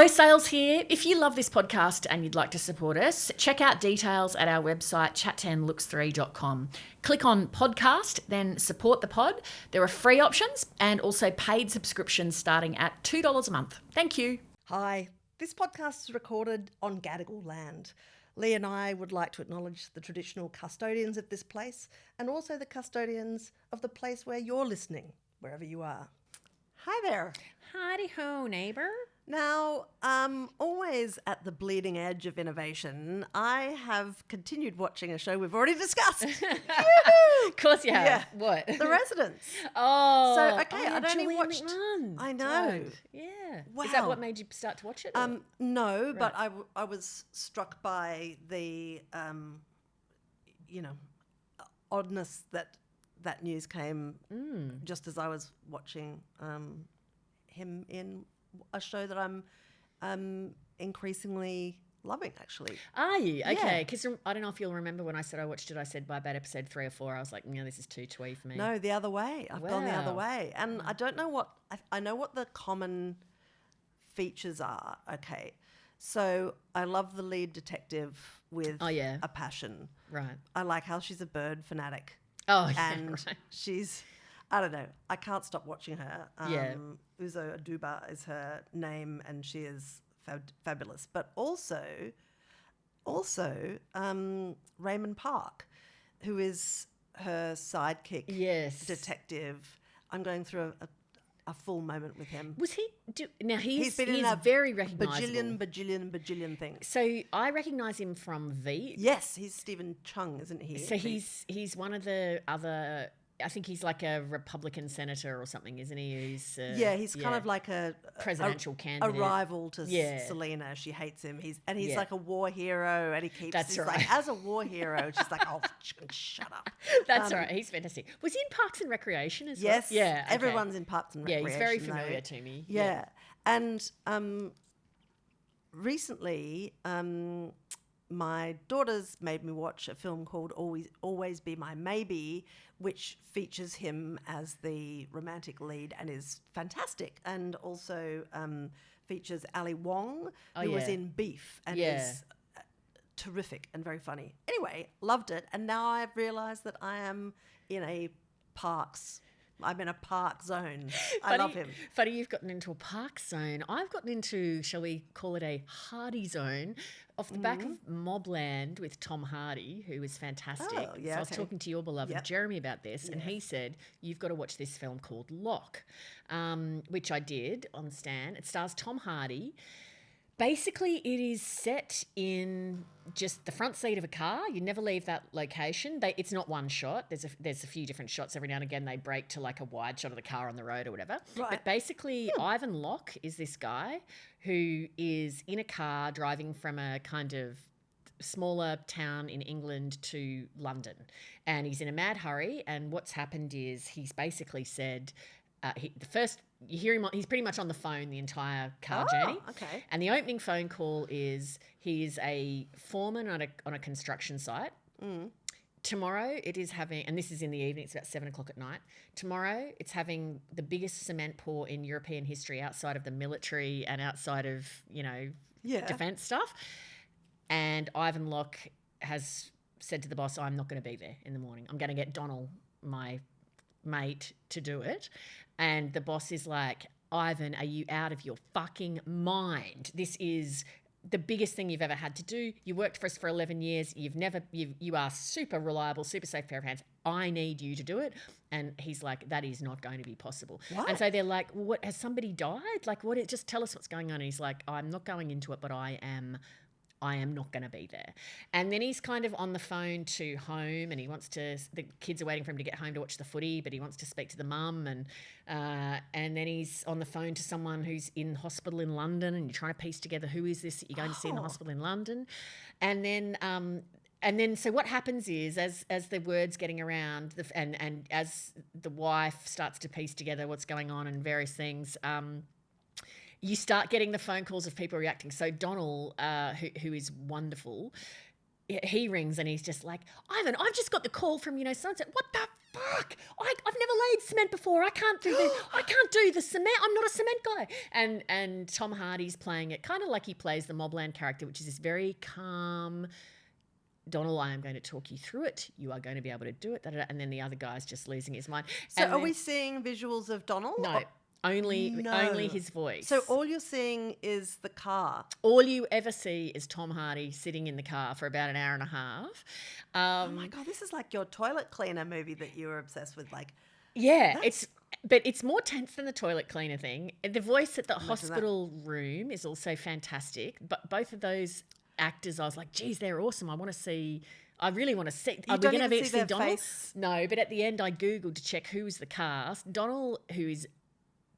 Joy Sales here. If you love this podcast and you'd like to support us, check out details at our website, chat10looks3.com. Click on podcast, then support the pod. There are free options and also paid subscriptions starting at $2 a month. Thank you. Hi, this podcast is recorded on Gadigal land. Lee and I would like to acknowledge the traditional custodians of this place and also the custodians of the place where you're listening, wherever you are. Hi there. Howdy ho, neighbour. Now, always at the bleeding edge of innovation, I have continued watching a show we've already discussed. Of course you have. Yeah. What? The Residents. Oh. So, okay, yeah, I'd only Julian watched... McMahon. I know. Right. Yeah. Is that Wow. what made you start to watch it? or- No, but I was struck by the, oddness that news came just as I was watching him in a show that I'm increasingly loving, actually. Are you? Yeah. Okay. Because I don't know if you'll remember when I said I watched it, I said by about episode 3 or 4, I was like, this is too twee for me. No, the other way. I've gone the other Wow. way. And I don't know what... I know what the common features are, okay. So I love the lead detective with yeah. a passion. Right. I like how she's a bird fanatic. Oh, yeah, And right. she's... I don't know. I can't stop watching her. Yeah. Uzo Aduba is her name, and she is fabulous. But also Raymond Park, who is her sidekick Yes. detective. I'm going through a full moment with him. Was he... Now, he's been in a very recognisable. bajillion things. So I recognise him from Veep. Yes, he's Stephen Chung, isn't he? So he's one of the other... I think he's like a Republican senator or something, isn't he? He's he's kind of like a presidential a candidate. rival to Yeah. Selena. She hates him. He's Yeah. like a war hero, and he's That's like, right. as a war hero, she's like, oh, shut up. That's right. He's fantastic. Was he in Parks and Recreation as Yes, well? Yeah. Okay. everyone's in Parks and Yeah, Recreation. he's very though. familiar to me. Yeah, and recently, my daughters made me watch a film called Always Be My Maybe, which features him as the romantic lead and is fantastic, and also features Ali Wong, who was yeah. in Beef and Yeah. is terrific and very funny. Anyway, loved it, and now I've realised that I am in a I'm in a park zone. I love him. Funny you've gotten into a park zone. I've gotten into, shall we call it a Hardy zone, off the back of Mobland with Tom Hardy, who is fantastic. Oh, yeah, so I was okay. talking to your beloved Yep. Jeremy about this, and he said, you've got to watch this film called Locke, which I did on Stan. It stars Tom Hardy. Basically, it is set in just the front seat of a car. You never leave that location. It's not one shot. There's a few different shots. Every now and again, they break to like a wide shot of the car on the road or whatever. Right. But basically, Ivan Locke is this guy who is in a car driving from a kind of smaller town in England to London. And he's in a mad hurry. And what's happened is he's basically said... you hear him, he's pretty much on the phone the entire car journey. Okay. And the opening phone call is he is a foreman on a construction site. Tomorrow it is having, and this is in the evening, it's about 7 o'clock at night. Tomorrow it's having the biggest cement pour in European history outside of the military and outside of, defence stuff. And Ivan Locke has said to the boss, I'm not going to be there in the morning. I'm going to get Donald, my mate, to do it. And the boss is like, Ivan, are you out of your fucking mind? This is the biggest thing you've ever had to do. You worked for us for 11 years. You are super reliable, super safe pair of hands. I need you to do it. And he's like, that is not going to be possible. What? And so they're like, well, what, has somebody died? Like, what? Just tell us what's going on. And he's like, I'm not going into it, but I am not going to be there. And then he's kind of on the phone to home, and the kids are waiting for him to get home to watch the footy, but he wants to speak to the mum. And then he's on the phone to someone who's in hospital in London, and you're trying to piece together who is this that you're going to see in the hospital in London. And then so what happens is as the word's getting around and as the wife starts to piece together what's going on and various things, you start getting the phone calls of people reacting. So Donald, who is wonderful, he rings and he's just like, Ivan, I've just got the call from, so-and-so. What the fuck, I've never laid cement before. I can't do the cement. I'm not a cement guy. And Tom Hardy's playing it kind of like he plays the Mobland character, which is this very calm, Donald, I am going to talk you through it. You are going to be able to do it. And then the other guy's just losing his mind. So are we seeing visuals of Donald? No. Only his voice. So all you're seeing is the car. All you ever see is Tom Hardy sitting in the car for about an hour and a half. Oh my God, this is like your toilet cleaner movie that you were obsessed with. Like, yeah, but it's more tense than the toilet cleaner thing. The voice at the hospital room is also fantastic. But both of those actors, I was like, geez, they're awesome. I really want to see. Are we going to see Donald? Face? No, but at the end I Googled to check who was the cast. Donald, who is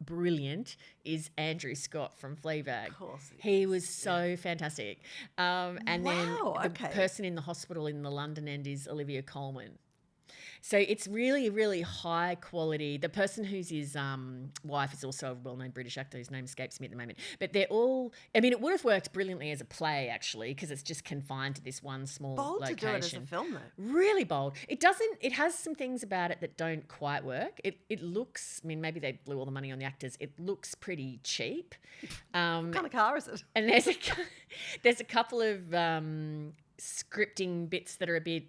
brilliant, is Andrew Scott from Fleabag. Of course he was so fantastic. And then the person in the hospital in the London end is Olivia Colman. So it's really, really high quality. The person who's his wife is also a well-known British actor whose name escapes me at the moment. But they're all, I mean, it would have worked brilliantly as a play, actually, because it's just confined to this one small location. Bold to do it as a film, though. Really bold. It has some things about it that don't quite work. It looks, I mean, maybe they blew all the money on the actors. It looks pretty cheap. What kind of car is it? And there's a couple of scripting bits that are a bit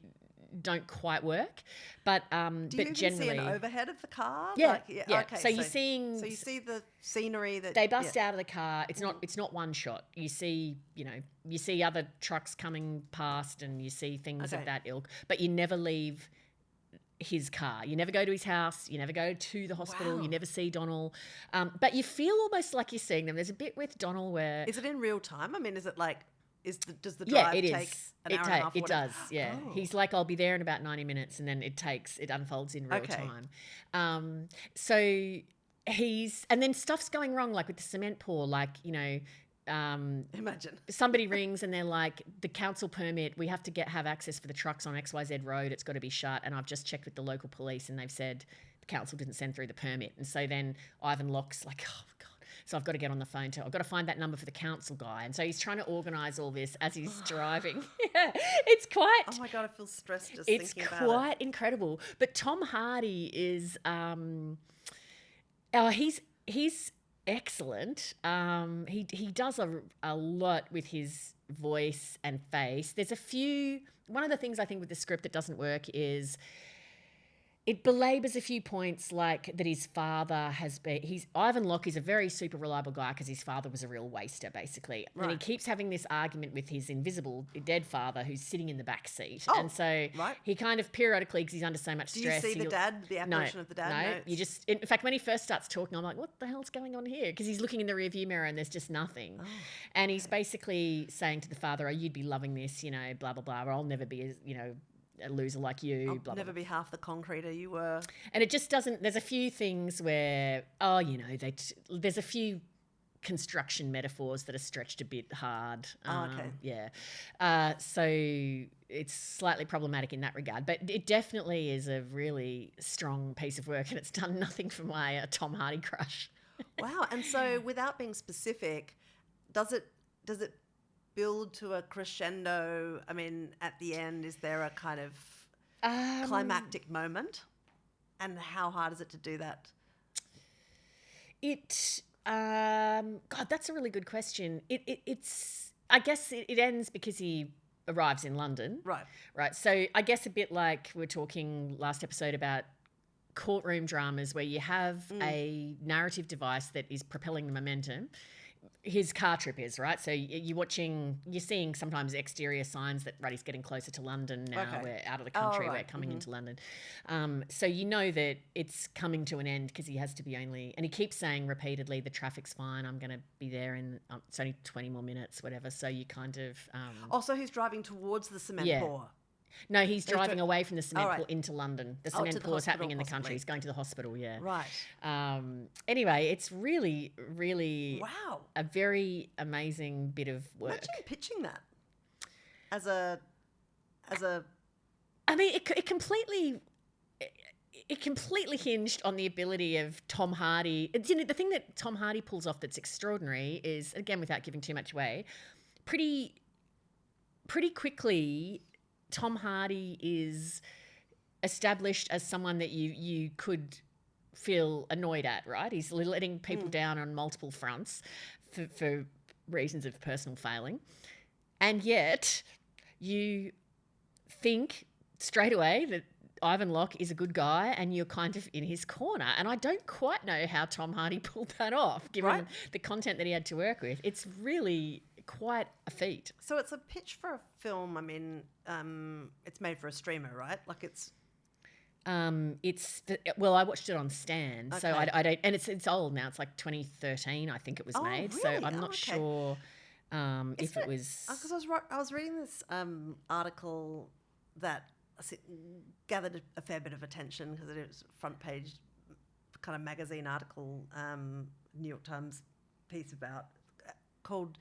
don't quite work, but do you even see an overhead of the car? Yeah, yeah. Okay, so you see the scenery that they bust out of the car. It's not one shot. You see other trucks coming past, and you see things of that ilk, but you never leave his car. You never go to his house. You never go to the hospital. Wow. You never see Donald, but you feel almost like you're seeing them. There's a bit with Donald where is it in real time? I mean, is it like? Does the drive take an hour and a half? It does, yeah. Oh. He's like, I'll be there in about 90 minutes, and then it unfolds in real time. So and then stuff's going wrong, like with the cement pour, like, imagine somebody rings and they're like, the council permit, we have to have access for the trucks on XYZ road. It's got to be shut. And I've just checked with the local police and they've said the council didn't send through the permit. And so then Ivan Locke's like, oh, God. So I've got to get on the phone I've got to find that number for the council guy. And so he's trying to organise all this as he's driving. Yeah, it's quite... Oh, my God, I feel stressed just thinking about it. It's quite incredible. But Tom Hardy is... he's excellent. He does a lot with his voice and face. There's a few... One of the things I think with the script that doesn't work is... It belabors a few points, like that his father has been... Ivan Locke is a very super reliable guy because his father was a real waster, basically. Right. And he keeps having this argument with his invisible dead father who's sitting in the back seat. Oh, and so he kind of periodically, because he's under so much stress... Do you see the apparition of the dad? No, you just... In fact, when he first starts talking, I'm like, what the hell's going on here? Because he's looking in the rearview mirror and there's just nothing. Oh, and he's basically saying to the father, oh, you'd be loving this, blah, blah, blah, or I'll never be, a loser like you. I'll never be half the concreter you were. And it just doesn't... There's a few things where, there's a few construction metaphors that are stretched a bit hard. Yeah. So it's slightly problematic in that regard. But it definitely is a really strong piece of work, and it's done nothing for my Tom Hardy crush. Wow. And so without being specific, does it build to a crescendo? I mean, at the end, is there a kind of climactic moment? And how hard is it to do that? God, that's a really good question. It's I guess it ends because he arrives in London. Right. So I guess a bit like we were talking last episode about courtroom dramas where you have a narrative device that is propelling the momentum. His car trip is, right? So you're seeing sometimes exterior signs that, right, he's getting closer to London now. Okay. We're out of the country, we're coming into London. So you know that it's coming to an end because he has to be and he keeps saying repeatedly, the traffic's fine, I'm going to be there in, it's only 20 more minutes, whatever. So you kind of... so he's driving towards the cement pour. No, he's driving away from the cement pour into London. The cement pour is happening in the country. He's going to the hospital, yeah. Right. Anyway, it's really, really a very amazing bit of work. Imagine pitching that as a. I mean, it completely hinged on the ability of Tom Hardy. The thing that Tom Hardy pulls off that's extraordinary is, again, without giving too much away, pretty quickly... Tom Hardy is established as someone that you could feel annoyed at, right? He's letting people down on multiple fronts for reasons of personal failing. And yet you think straight away that Ivan Locke is a good guy and you're kind of in his corner. And I don't quite know how Tom Hardy pulled that off, given the content that he had to work with. It's really quite a feat. So it's a pitch for a film. I mean, it's made for a streamer, right? Like it's... well, I watched it on Stan, so I don't, and it's old now. It's like 2013, I think it was made. Really? So I'm not sure if it was. Because I was reading this article that gathered a fair bit of attention because it was a front page kind of magazine article, New York Times piece about called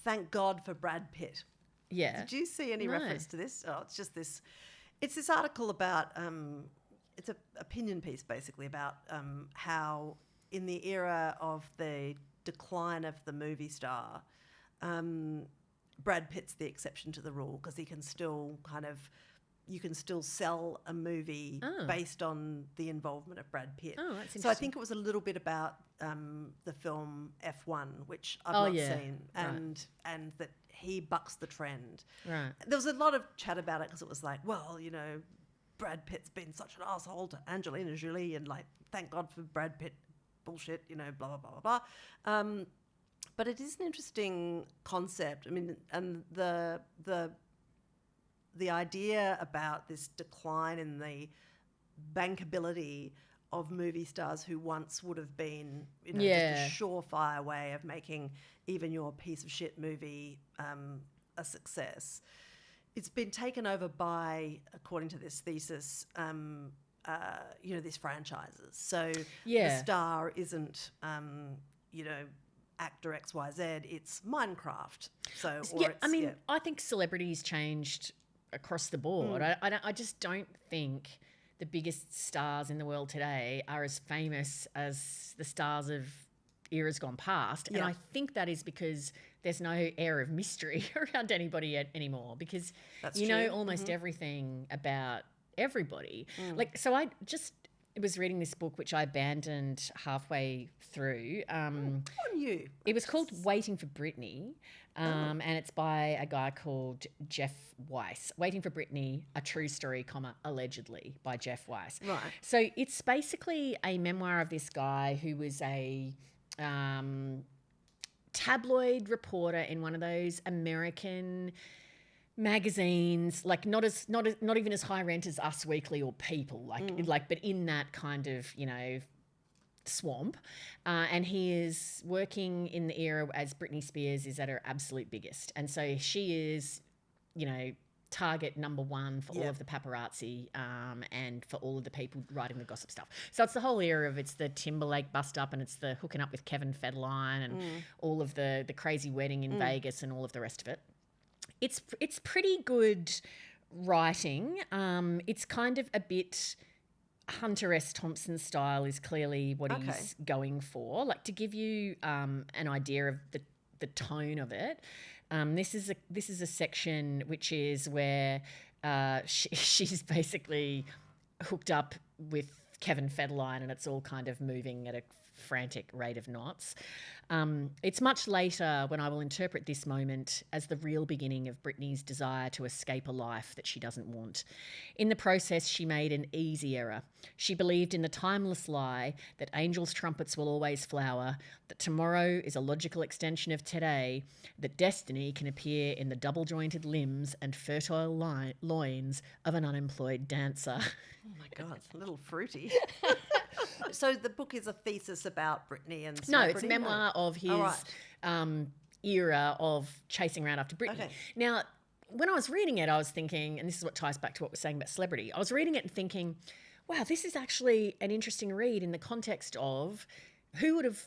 "Thank God for Brad Pitt." Yeah. Did you see any reference to this? Oh, it's just this. It's this article about, it's an opinion piece basically about how in the era of the decline of the movie star, Brad Pitt's the exception to the rule because he can still you can still sell a movie based on the involvement of Brad Pitt. Oh, that's interesting. So I think it was a little bit about the film F1, which I've not seen, and that he bucks the trend. Right. There was a lot of chat about it because it was like, well, you know, Brad Pitt's been such an asshole to Angelina Jolie, and like, thank God for Brad Pitt bullshit, you know, blah, blah, blah, blah, blah. But it is an interesting concept. I mean, and the idea about this decline in the bankability of movie stars who once would have been, you know, just a surefire way of making even your piece of shit movie a success. It's been taken over by, according to this thesis, you know, these franchises. So the star isn't, you know, actor XYZ, it's Minecraft. So, or I think celebrities changed across the board. I just don't think the biggest stars in the world today are as famous as the stars of eras gone past. And I think that is because there's no air of mystery around anybody anymore, because you know almost everything about everybody. Like, so I just was reading this book, which I abandoned halfway through. On you. It was called Waiting for Britney, and it's by a guy called Jeff Weiss. Waiting for Britney, a true story, allegedly, by Jeff Weiss. Right. So it's basically a memoir of this guy who was a tabloid reporter in one of those American magazines, like not even as high rent as Us Weekly or People, but in that kind of, you know, swamp. And he is working in the era as Britney Spears is at her absolute biggest. And so she is, you know, target number one for all of the paparazzi and for all of the people writing the gossip stuff. So it's the whole era of, it's the Timberlake bust up and it's the hooking up with Kevin Federline and all of the crazy wedding in Vegas and all of the rest of it. It's pretty good writing. It's kind of a bit Hunter S. Thompson style is clearly what he's going for. Like, to give you an idea of the tone of it, this is a section which is where she's basically hooked up with Kevin Federline and it's all kind of moving at a frantic rate of knots. It's much later when I will interpret this moment as the real beginning of Britney's desire to escape a life that she doesn't want. In the process, she made an easy error. She believed in the timeless lie that angels' trumpets will always flower, that tomorrow is a logical extension of today, that destiny can appear in the double-jointed limbs and fertile loins of an unemployed dancer. Oh my God, it's a little fruity. So the book is a thesis about Britney and celebrity? No, it's a memoir of his era of chasing around after Britney. Okay. Now, when I was reading it, I was thinking, and this is what ties back to what we're saying about celebrity, I was reading it and thinking, wow, this is actually an interesting read in the context of who would have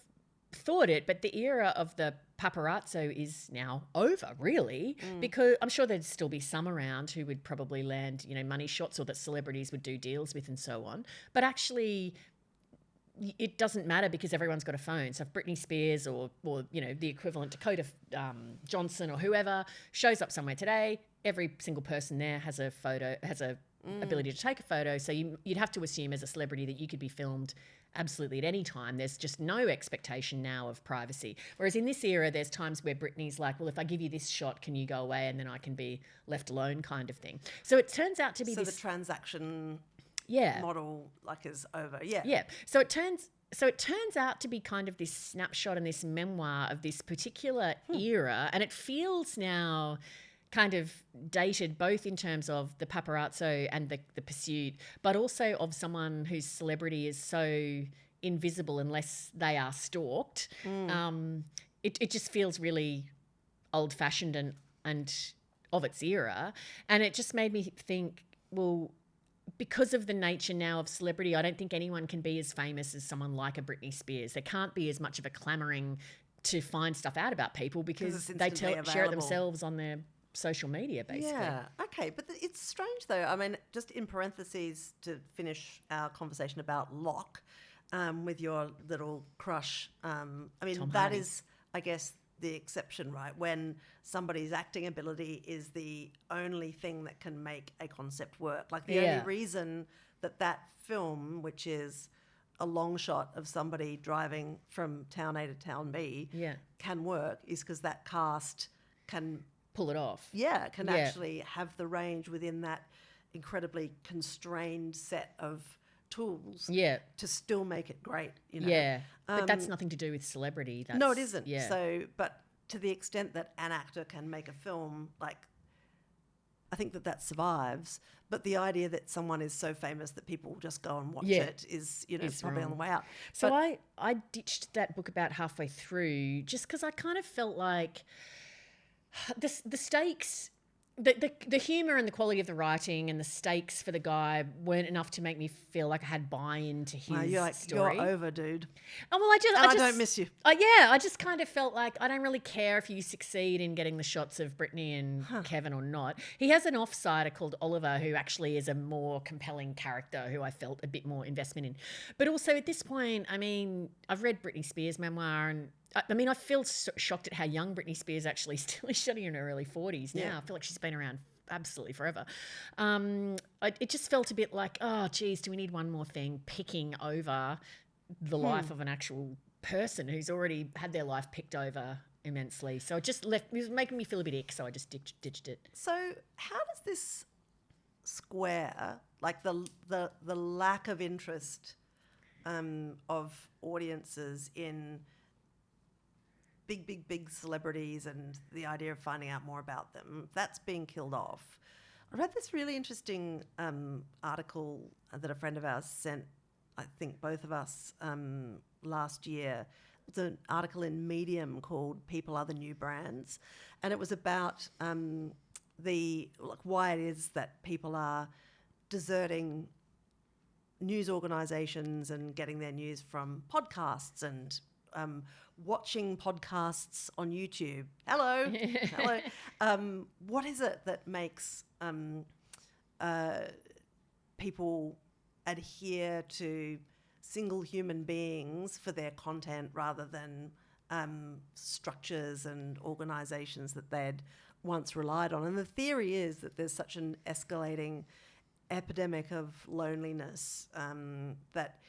thought it, but the era of the paparazzo is now over, really, because I'm sure there'd still be some around who would probably land, you know, money shots or that celebrities would do deals with and so on. But actually, it doesn't matter because everyone's got a phone. So if Britney Spears or you know, the equivalent Dakota Johnson or whoever shows up somewhere today, every single person there has a photo, has a ability to take a photo. So you'd have to assume as a celebrity that you could be filmed absolutely at any time. There's just no expectation now of privacy. Whereas in this era, there's times where Britney's like, well, if I give you this shot, can you go away and then I can be left alone kind of thing. So it turns out to be the transaction model is over. Yeah. Yeah. So it turns out to be kind of this snapshot and this memoir of this particular era, and it feels now kind of dated both in terms of the paparazzo and the pursuit, but also of someone whose celebrity is so invisible unless they are stalked. It just feels really old-fashioned and of its era. And it just made me think, well, because of the nature now of celebrity, I don't think anyone can be as famous as someone like a Britney Spears. There can't be as much of a clamouring to find stuff out about people because they share it themselves on their social media, basically. Yeah, okay. But it's strange, though. I mean, just in parentheses to finish our conversation about Locke with your little crush. I mean, Tom that Hardy. is, I guess, the exception, right? When somebody's acting ability is the only thing that can make a concept work. Like the only reason that film, which is a long shot of somebody driving from town A to town B, can work is because that cast can pull it off. Yeah, can actually have the range within that incredibly constrained set of tools to still make it great, you know. Yeah, but that's nothing to do with celebrity. No, it isn't. Yeah. So, but to the extent that an actor can make a film, like, I think that survives. But the idea that someone is so famous that people will just go and watch it is, you know, probably wrong. on the way out. So I ditched that book about halfway through just because I kind of felt like the stakes, the humour and the quality of the writing and the stakes for the guy weren't enough to make me feel like I had buy-in to his story. You're over, dude. Oh, well, I don't miss you. I just kind of felt like I don't really care if you succeed in getting the shots of Brittany and Kevin or not. He has an off-sider called Oliver who actually is a more compelling character who I felt a bit more investment in. But also at this point, I mean, I've read Britney Spears' memoir and I mean, I feel shocked at how young Britney Spears actually still is. She's in her early 40s now. Yeah. I feel like she's been around absolutely forever. It just felt a bit like, oh, geez, do we need one more thing picking over the life of an actual person who's already had their life picked over immensely? So it just it was making me feel a bit ick, so I just ditched it. So how does this square, like the lack of interest of audiences in big celebrities and the idea of finding out more about them, that's being killed off. I read this really interesting article that a friend of ours sent, I think both of us, last year. It's an article in Medium called People Are the New Brands. And it was about why it is that people are deserting news organisations and getting their news from podcasts and watching podcasts on YouTube. Hello. What is it that makes people adhere to single human beings for their content rather than structures and organisations that they'd once relied on? And the theory is that there's such an escalating epidemic of loneliness that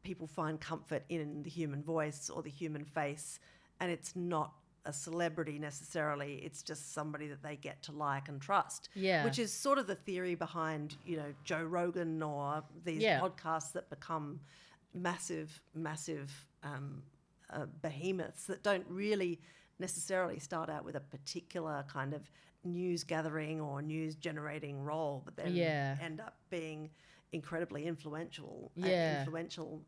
people find comfort in the human voice or the human face, and it's not a celebrity necessarily, it's just somebody that they get to like and trust. Yeah. Which is sort of the theory behind, you know, Joe Rogan or these podcasts that become massive behemoths that don't really necessarily start out with a particular kind of news gathering or news generating role, but then end up being incredibly influential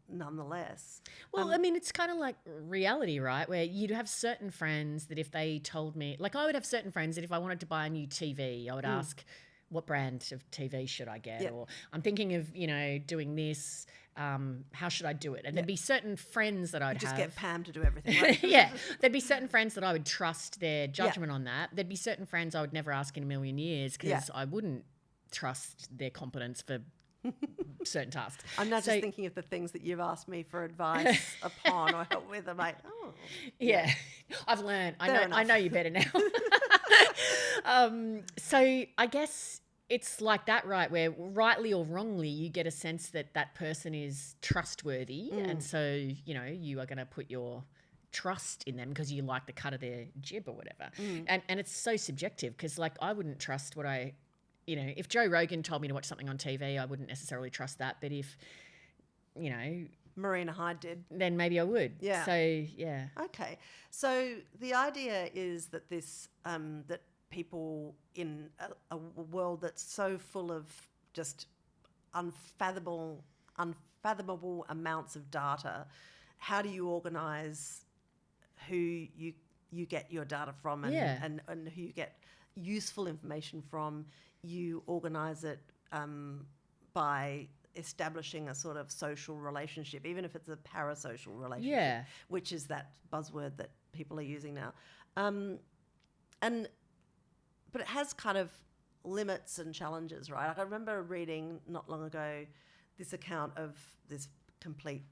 nonetheless. Well, I mean, it's kind of like reality, right? Where you'd have certain friends that if they told me, like I would have certain friends that if I wanted to buy a new TV, I would ask, what brand of TV should I get? Or I'm thinking of, you know, doing this, how should I do it? And there'd be certain friends that I'd just have. get Pam to do everything, right? Yeah. There'd be certain friends that I would trust their judgment on that. There'd be certain friends I would never ask in a million years because I wouldn't trust their competence for certain tasks. I'm now just thinking of the things that you've asked me for advice upon or help with. I'm like, yeah. I've learned. I know you better now. So I guess it's like that, right? Where rightly or wrongly, you get a sense that that person is trustworthy. And so, you know, you are going to put your trust in them because you like the cut of their jib or whatever. And it's so subjective because, like, I wouldn't trust what I, you know, if Joe Rogan told me to watch something on TV, I wouldn't necessarily trust that. But if, you know, Marina Hyde did. then maybe I would. Yeah. So, yeah. Okay. So the idea is that this, that people in a world that's so full of just unfathomable amounts of data, how do you organise who you get your data from and who you get useful information from? You organise it by establishing a sort of social relationship, even if it's a parasocial relationship, which is that buzzword that people are using now. But it has kind of limits and challenges, right? Like I remember reading not long ago this account of this complete,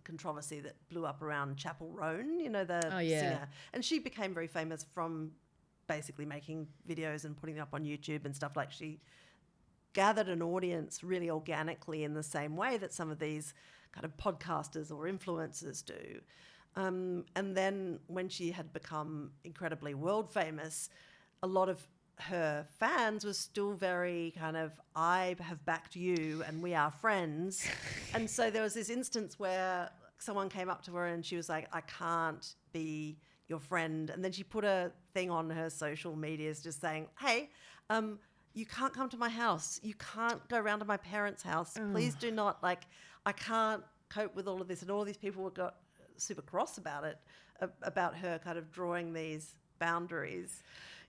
controversy that blew up around Chapel Roan, you know, the singer. And she became very famous from basically making videos and putting them up on YouTube and stuff. Like she gathered an audience really organically in the same way that some of these kind of podcasters or influencers do. And then when she had become incredibly world famous, a lot of her fans were still very kind of, I have backed you and we are friends. And so there was this instance where someone came up to her and she was like, I can't be your friend. And then she put a thing on her social medias just saying, hey, you can't come to my house. You can't go around to my parents' house. Please do not. Like, I can't cope with all of this. And all these people got super cross about it, about her kind of drawing these boundaries.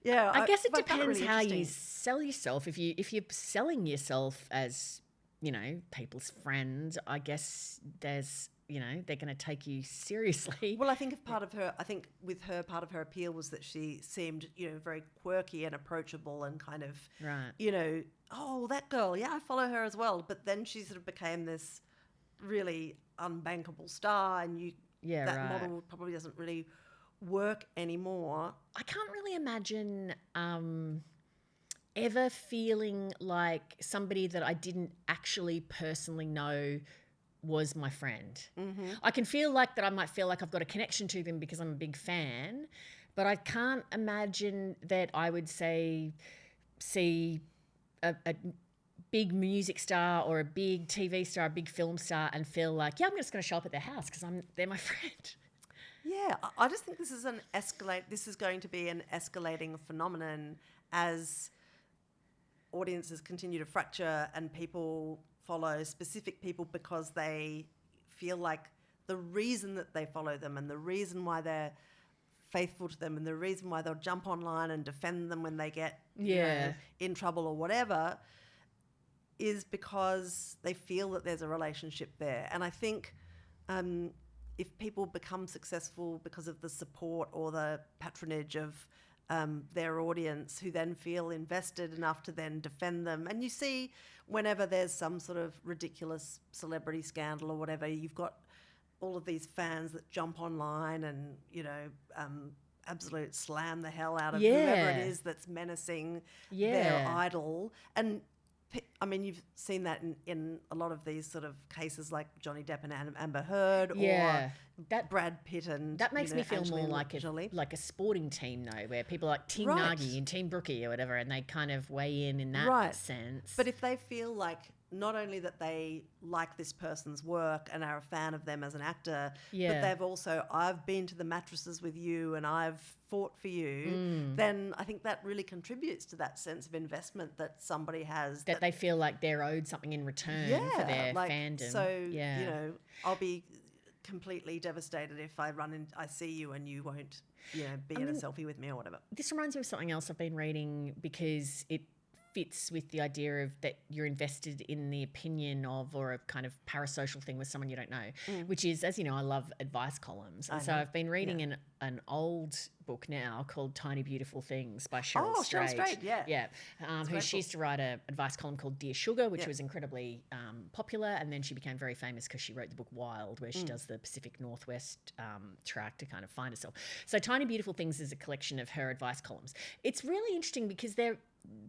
Yeah, I guess it find that depends really how you interesting. sell yourself. If you're selling yourself as, you know, people's friend, I guess there's, you know, they're going to take you seriously. Well, I think part of her appeal was that she seemed, you know, very quirky and approachable and kind of, Right. you know, oh, that girl, yeah, I follow her as well. But then she sort of became this really unbankable star, and that model probably doesn't really work anymore. I can't really imagine ever feeling like somebody that I didn't actually personally know was my friend. I can feel like that I might feel like I've got a connection to them because I'm a big fan, but I can't imagine that I would see a big music star or a big TV star, a big film star, and feel like, yeah, I'm just going to show up at their house because they're my friend. Yeah, I just think this is going to be an escalating phenomenon as audiences continue to fracture and people follow specific people because they feel like the reason that they follow them and the reason why they're faithful to them and the reason why they'll jump online and defend them when they get you know, in trouble or whatever is because they feel that there's a relationship there. And I think if people become successful because of the support or the patronage of their audience, who then feel invested enough to then defend them. And you see whenever there's some sort of ridiculous celebrity scandal or whatever, you've got all of these fans that jump online and, you know, absolute slam the hell out of whoever it is that's menacing their idol. And I mean, you've seen that in a lot of these sort of cases like Johnny Depp and Amber Heard or Brad Pitt and that makes me feel Angelina more Jolie. like a sporting team though, where people are like Team Nagi and Team Brookie or whatever, and they kind of weigh in that sense. But if they feel like not only that they like this person's work and are a fan of them as an actor, but they've also, I've been to the mattresses with you and I've fought for you, then I think that really contributes to that sense of investment that somebody has. That they feel like they're owed something in return for their fandom. So, you know, I'll be completely devastated if I see you and you won't, you know, be in a selfie with me or whatever. This reminds me of something else I've been reading because it fits with the idea of that you're invested in the opinion of, or a kind of parasocial thing with someone you don't know, which is, as you know, I love advice columns. And so I've been reading an old book now called Tiny Beautiful Things by Cheryl Strayed. Cheryl Strayed, yeah. Yeah. She used to write an advice column called Dear Sugar, which was incredibly popular. And then she became very famous because she wrote the book Wild, where she does the Pacific Northwest track to kind of find herself. So Tiny Beautiful Things is a collection of her advice columns. It's really interesting because they're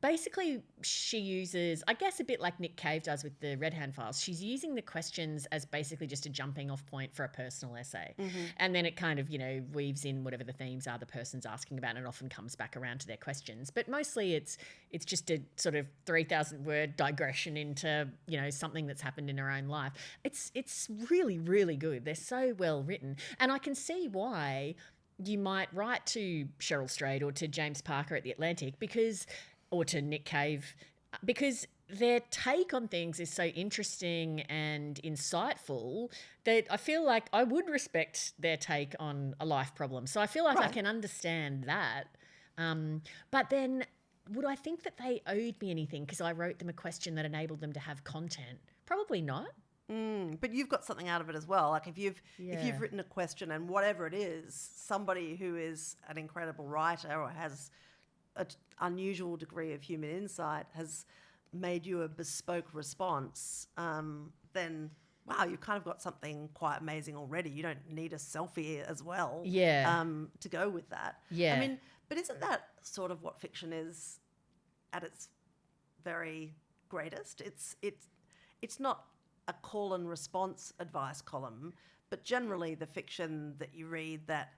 basically, she uses, I guess a bit like Nick Cave does with the Red Hand Files, she's using the questions as basically just a jumping off point for a personal essay. And then it kind of, weaves in whatever the themes are the person's asking about, and it often comes back around to their questions. But mostly it's just a sort of 3,000 word digression into, something that's happened in her own life. It's really, really good. They're so well written. And I can see why you might write to Cheryl Strayed or to James Parker at The Atlantic or to Nick Cave, because their take on things is so interesting and insightful that I feel like I would respect their take on a life problem. So I feel like I can understand that. But then would I think that they owed me anything because I wrote them a question that enabled them to have content? Probably not. But you've got something out of it as well. Like if you've written a question, and whatever it is, somebody who is an incredible writer or has an unusual degree of human insight has made you a bespoke response, then wow, you've kind of got something quite amazing already. You don't need a selfie as well to go with that. Yeah. I mean, but isn't that sort of what fiction is at its very greatest? It's not a call and response advice column, but generally the fiction that you read that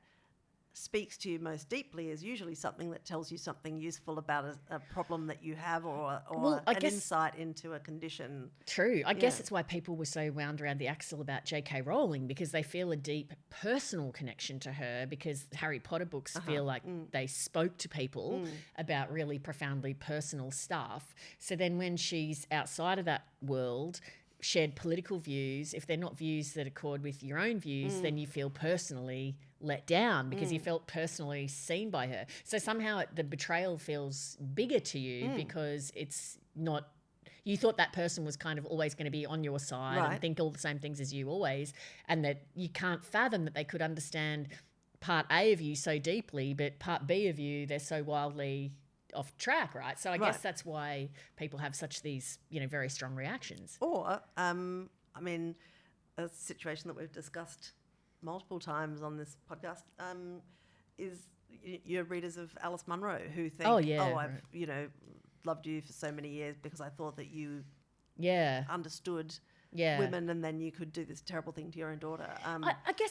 speaks to you most deeply is usually something that tells you something useful about a problem that you have, or an insight into a condition. True. I guess it's why people were so wound around the axle about J.K. Rowling, because they feel a deep personal connection to her, because Harry Potter books feel like they spoke to people about really profoundly personal stuff. So then when she's outside of that world, shared political views, if they're not views that accord with your own views, then you feel personally let down because you felt personally seen by her. So somehow the betrayal feels bigger to you because it's not, you thought that person was kind of always going to be on your side and think all the same things as you always, and that you can't fathom that they could understand part A of you so deeply, but part B of you, they're so wildly off track, right? So I guess that's why people have such these, very strong reactions. Or, I mean, a situation that we've discussed multiple times on this podcast is your readers of Alice Munro who think, I've, loved you for so many years because I thought that you understood women, and then you could do this terrible thing to your own daughter. I guess,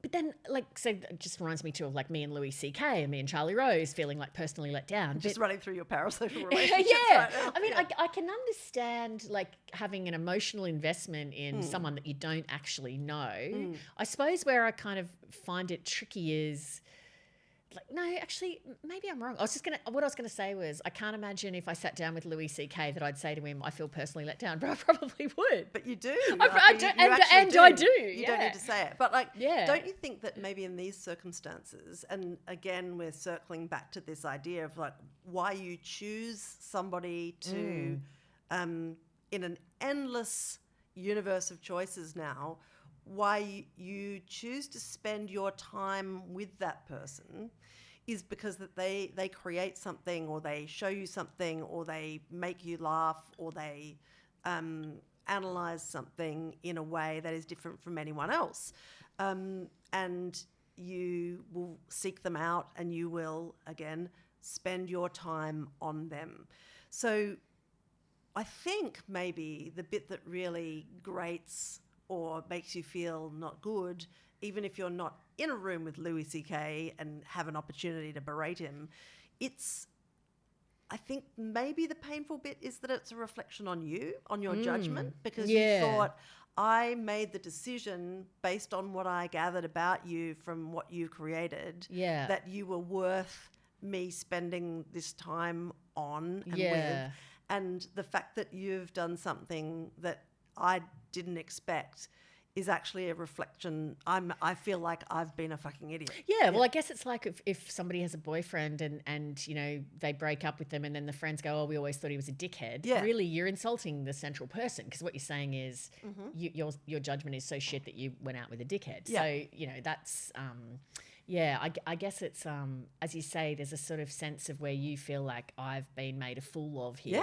but then, so it just reminds me too of like me and Louis C.K. and me and Charlie Rose feeling like personally let down. Just running through your parasocial relationships right now. I mean, I can understand like having an emotional investment in someone that you don't actually know. I suppose where I kind of find it tricky is, like, no, actually, maybe I'm wrong. What I was gonna say was, I can't imagine if I sat down with Louis C.K. that I'd say to him, I feel personally let down, but I probably would. But you do. I do. You don't need to say it. But don't you think that maybe in these circumstances, and again, we're circling back to this idea of like why you choose somebody to, in an endless universe of choices now, why you choose to spend your time with that person is because that they create something, or they show you something, or they make you laugh, or they analyze something in a way that is different from anyone else. And you will seek them out, and you will, again, spend your time on them. So I think maybe the bit that really grates or makes you feel not good, even if you're not in a room with Louis C.K. and have an opportunity to berate him, I think maybe the painful bit is that it's a reflection on you, on your judgment, because you thought, I made the decision based on what I gathered about you from what you created, that you were worth me spending this time on and with. And the fact that you've done something that I didn't expect is actually a reflection. I feel like I've been a fucking idiot. Yeah, well, I guess it's like if somebody has a boyfriend and you know they break up with them, and then the friends go, "Oh, we always thought he was a dickhead." Yeah. Really, you're insulting the central person, because what you're saying is your judgment is so shit that you went out with a dickhead. Yeah. So you know that's. Yeah, I guess it's as you say, there's a sort of sense of where you feel like I've been made a fool of here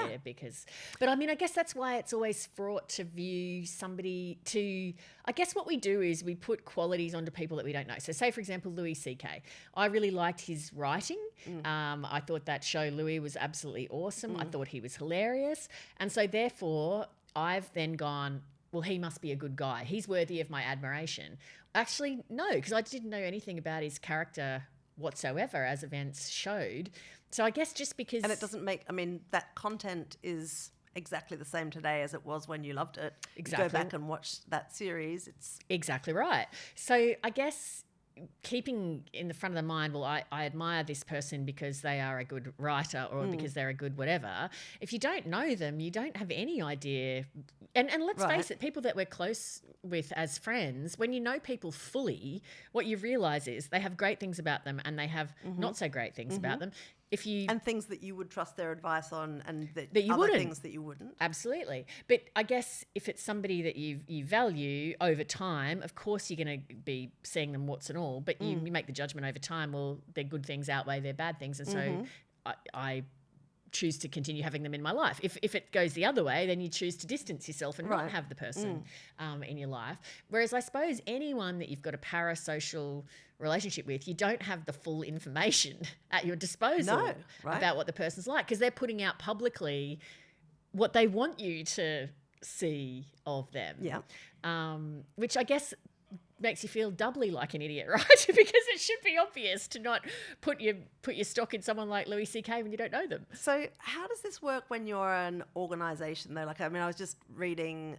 but I mean, I guess that's why it's always fraught to view somebody to. I guess what we do is we put qualities onto people that we don't know. So, say for example, Louis C.K. I really liked his writing. I thought that show Louis was absolutely awesome. I thought he was hilarious, and so therefore I've then gone, well, he must be a good guy. He's worthy of my admiration. Actually, no, because I didn't know anything about his character whatsoever, as events showed. So I guess just because... And it doesn't make... I mean, that content is exactly the same today as it was when you loved it. Exactly. You go back and watch that series. It's... Exactly right. So I guess... keeping in the front of the mind, well, I admire this person because they are a good writer or because they're a good whatever. If you don't know them, you don't have any idea. And let's face it, people that we're close with as friends, when you know people fully, what you realise is they have great things about them and they have not so great things about them. And things that you would trust their advice on, and that you other wouldn't. things that you wouldn't. Absolutely. But I guess if it's somebody that you value over time, of course you're going to be seeing them warts and all, but you make the judgment over time, well, their good things outweigh their bad things. And so I choose to continue having them in my life. If it goes the other way, then you choose to distance yourself and not have the person in your life. Whereas I suppose anyone that you've got a parasocial relationship with, you don't have the full information at your disposal about what the person's like, because they're putting out publicly what they want you to see of them. Yeah. Which I guess makes you feel doubly like an idiot, right? Because it should be obvious to not put your stock in someone like Louis C.K. when you don't know them. So how does this work when you're an organisation, though? Like, I mean, I was just reading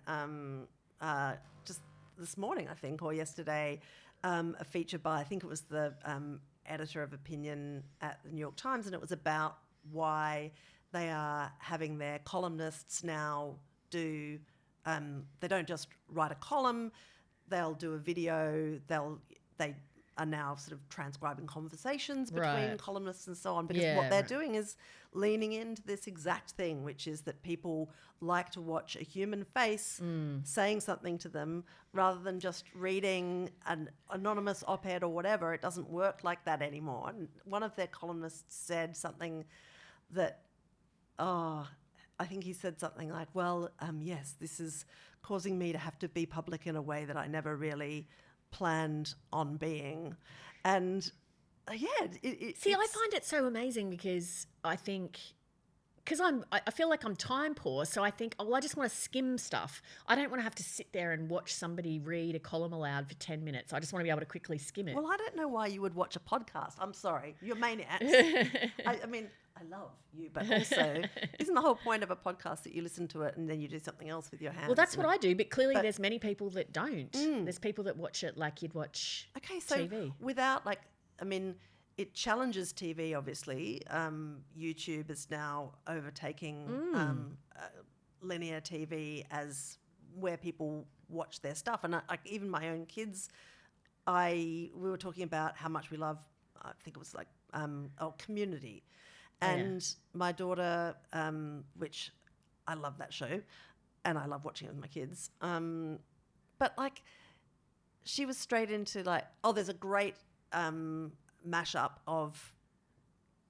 just this morning, I think, or yesterday, a feature by, I think it was the editor of opinion at the New York Times, and it was about why they are having their columnists now do, they don't just write a column, they'll do a video, they are now sort of transcribing conversations between columnists and so on, because what they're doing is leaning into this exact thing, which is that people like to watch a human face saying something to them rather than just reading an anonymous op-ed or whatever. It doesn't work like that anymore. And one of their columnists said something that, I think he said something like, well, yes, this is causing me to have to be public in a way that I never really planned on being. And See, I find it so amazing because I think, because I feel like I'm time poor, so I think, I just want to skim stuff. I don't want to have to sit there and watch somebody read a column aloud for 10 minutes. I just want to be able to quickly skim it. Well, I don't know why you would watch a podcast. I'm sorry. You're maniacs. I mean, I love you, but also, isn't the whole point of a podcast that you listen to it and then you do something else with your hands? Well, that's what I do, but clearly there's many people that don't. There's people that watch it like you'd watch TV. Without, like, I mean, it challenges TV, obviously. YouTube is now overtaking linear TV as where people watch their stuff. And even my own kids, we were talking about how much we love, I think it was like, Community. And my daughter, which I love that show, and I love watching it with my kids. But like, she was straight into like, there's a great mashup of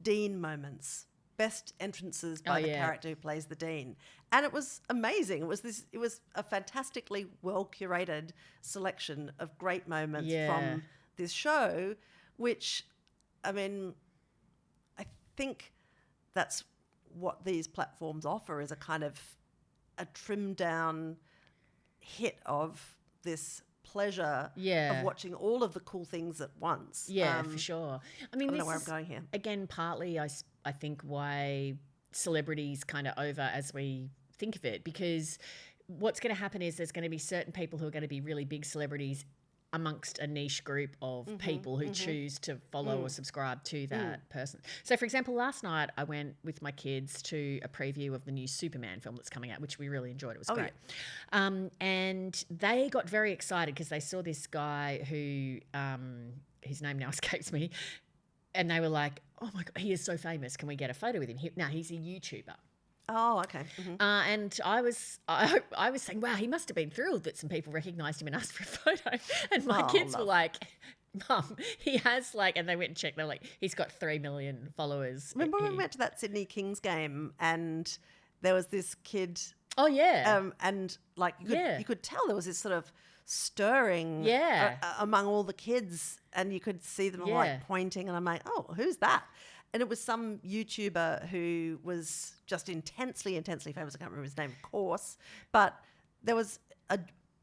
Dean moments, best entrances by the character who plays the Dean, and it was amazing. It was a fantastically well curated selection of great moments from this show, which, I mean, I think that's what these platforms offer, is a kind of a trimmed down hit of this pleasure of watching all of the cool things at once. Yeah, for sure. I mean, I don't this know where I'm is, going here. Again, partly I think why celebrity's kind of over as we think of it, because what's going to happen is there's going to be certain people who are going to be really big celebrities amongst a niche group of people who choose to follow or subscribe to that person. So, for example, last night I went with my kids to a preview of the new Superman film that's coming out, which we really enjoyed. It was great. Yeah. And they got very excited because they saw this guy who, his name now escapes me, and they were like, oh my God, he is so famous. Can we get a photo with him? Now, he's a YouTuber. Oh, okay. And I was saying, wow, he must have been thrilled that some people recognised him and asked for a photo. And my kids were like, Mum, he has and they went and checked. They're like, he's got 3 million followers. Remember when we went to that Sydney Kings game and there was this kid? Oh, yeah. And you could tell there was this sort of stirring among all the kids, and you could see them pointing, and I'm like, oh, who's that? And it was some YouTuber who was just intensely famous. I can't remember his name, of course. But there was a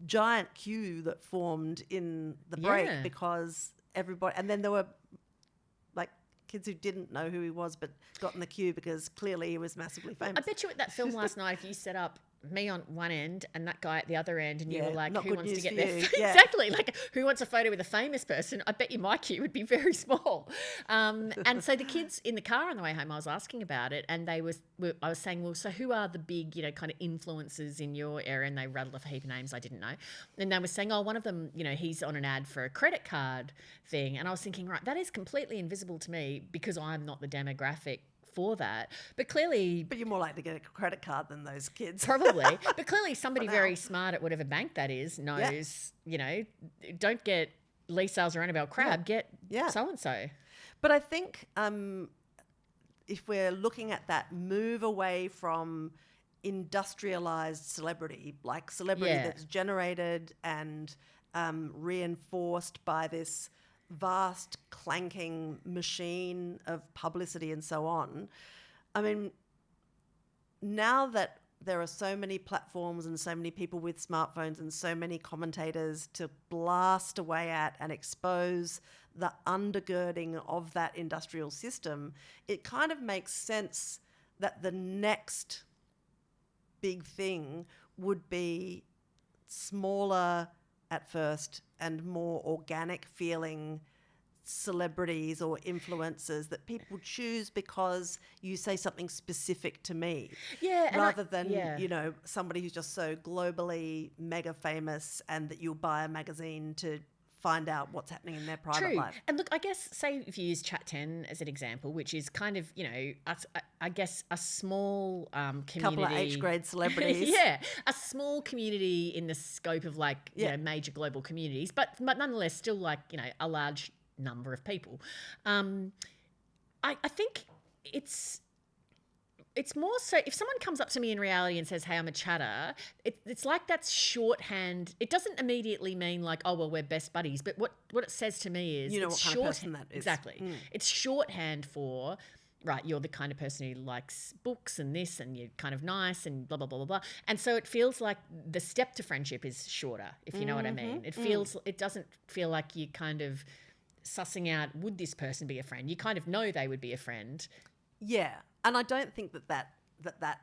giant queue that formed in the break because everybody... And then there were kids who didn't know who he was but got in the queue because clearly he was massively famous. I bet you at that film last night, if you set up me on one end and that guy at the other end and you were like, who wants to get there? Exactly. Who wants a photo with a famous person? I bet you my queue would be very small. And so the kids in the car on the way home, I was asking about it, and I was saying, well, so who are the big, kind of influencers in your area? And they rattled off a heap of names I didn't know. And they were saying, oh, one of them, he's on an ad for a credit card thing. And I was thinking, right, that is completely invisible to me because I'm not the demographic for that. But clearly... But you're more likely to get a credit card than those kids. Probably. But clearly somebody very smart at whatever bank that is knows, don't get Lee Sales or Annabelle Crabb, get so-and-so. But I think if we're looking at that move away from industrialized celebrity, like celebrity that's generated and reinforced by this vast clanking machine of publicity and so on. I mean, now that there are so many platforms and so many people with smartphones and so many commentators to blast away at and expose the undergirding of that industrial system, it kind of makes sense that the next big thing would be smaller at first and more organic feeling celebrities or influencers that people choose because you say something specific to me. Yeah. Rather than, somebody who's just so globally mega famous and that you'll buy a magazine to find out what's happening in their private life. And look, I guess, say if you use Chat 10 as an example, which is kind of, I guess a small community. Couple of H-grade celebrities. A small community in the scope of major global communities, but nonetheless still a large number of people. I think it's more so if someone comes up to me in reality and says, hey, I'm a chatter, it's like that's shorthand. It doesn't immediately mean oh, well, we're best buddies. But what it says to me is what kind of person that is. Exactly. It's shorthand for, right, you're the kind of person who likes books and this and you're kind of nice and blah, blah, blah, blah, blah. And so it feels like the step to friendship is shorter, if you know what I mean. It doesn't feel like you kind of sussing out, would this person be a friend? You kind of know they would be a friend. Yeah. And I don't think that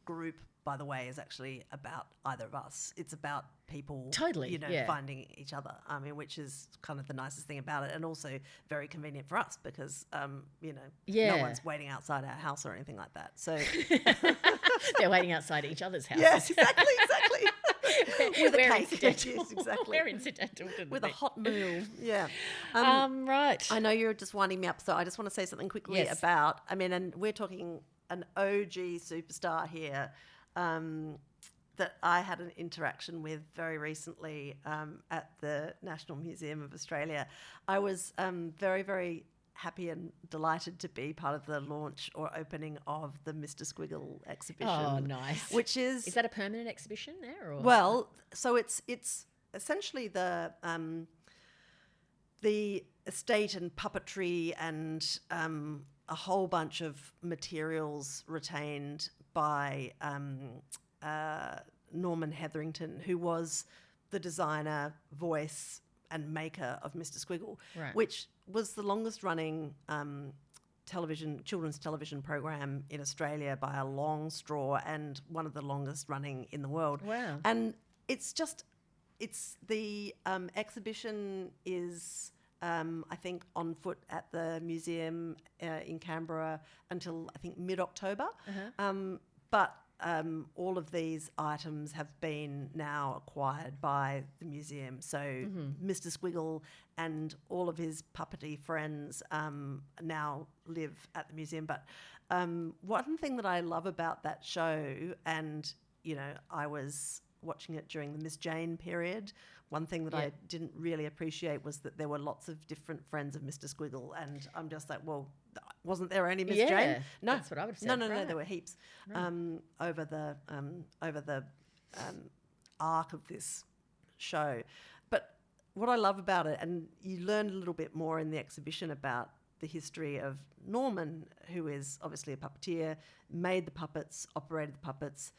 group, by the way, is actually about either of us. It's about people, finding each other. I mean, which is kind of the nicest thing about it, and also very convenient for us because, no one's waiting outside our house or anything like that. So they're waiting outside each other's houses. Yes, exactly. With a cake. Incidental. Yes, exactly. We're incidental to with a hot meal. Yeah. Right. I know you're just winding me up, so I just want to say something quickly about, and we're talking an OG superstar here that I had an interaction with very recently at the National Museum of Australia. I was very, very happy and delighted to be part of the launch or opening of the Mr Squiggle exhibition. Oh, nice. Which is that a permanent exhibition there? Or? Well, so it's essentially the estate and puppetry and a whole bunch of materials retained by Norman Hetherington, who was the designer, voice and maker of Mr Squiggle, right, which was the longest running children's television program in Australia by a long straw and one of the longest running in the world. Wow. And it's just it's the exhibition is, I think, on foot at the museum in Canberra until, I think, mid-October. But all of these items have been now acquired by the museum. So Mr Squiggle and all of his puppety friends now live at the museum. But one thing that I love about that show, and, you know, I was watching it during the Miss Jane period, one thing that I didn't really appreciate was that there were lots of different friends of Mr Squiggle, and I'm just like, well, wasn't there any Miss Jane? No, that's what I would have said. No, there were heaps over the arc of this show. But what I love about it, and you learn a little bit more in the exhibition about the history of Norman, who is obviously a puppeteer, made the puppets, operated the puppets,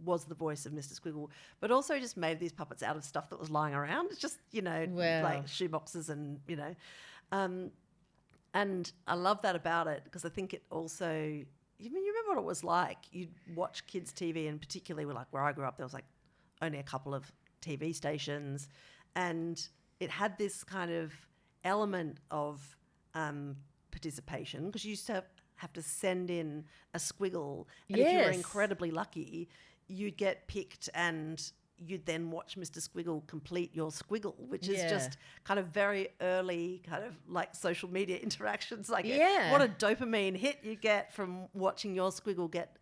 was the voice of Mr Squiggle, but also just made these puppets out of stuff that was lying around. It's just, you know, like shoeboxes and, you know. And I love that about it, because I think it also, you remember what it was like? You'd watch kids' TV, and particularly where I grew up, there was like only a couple of TV stations, and it had this kind of element of participation, because you used to have to send in a squiggle, and if you were incredibly lucky, you'd get picked, and you'd then watch Mr Squiggle complete your squiggle, which is just kind of very early kind of like social media interactions. Like what a dopamine hit you get from watching your squiggle get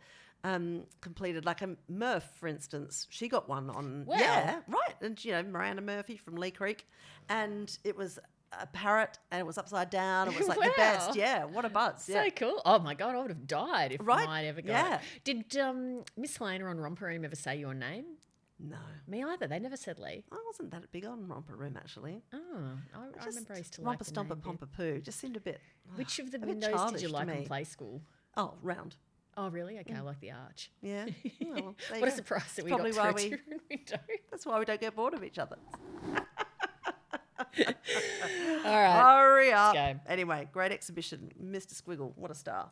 completed. Like a Murph, for instance, she got one on. Wow. Yeah, right. And, you know, Miranda Murphy from Lee Creek, and it was a parrot, and it was upside down. It was like the best. Yeah, what a buzz. So cool. Oh my God, I would have died if mine ever got it. Did Miss Helena on Romper Room ever say your name? No. Me either. They never said Lee. I wasn't that big on Romper Room, actually. Oh, I remember I used to like Romper Stomper Pomper Poo just seemed a bit. Which of the a bit windows did you childish to like me. in play school? Oh, round. Oh, really? Okay, I like the arch. Yeah. Oh, well, there you What a go. surprise that It's we probably got why through a different window. That's why we don't get bored of each other. All right. Hurry up. Let's go. Anyway, great exhibition. Mr Squiggle, what a star.